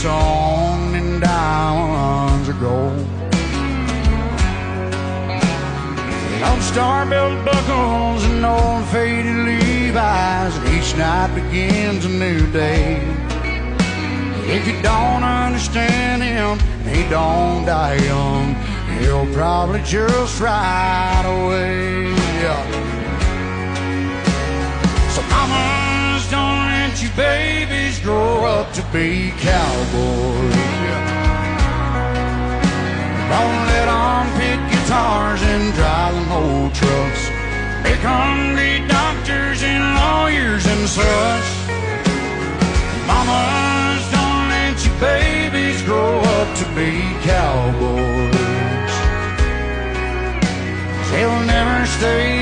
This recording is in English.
song and diamonds of gold. Lone-star belt buckles and old faded Levi's, and each night begins a new day. If you don't understand him, he don't die young. He'll probably just ride away. So mamas, don't let you babies grow up to be cowboys. Don't let them pick guitars and drive them old trucks, make hungry doctors and lawyers and such. Mamas, don't let you babies grow up to be cowboys. They'll never stay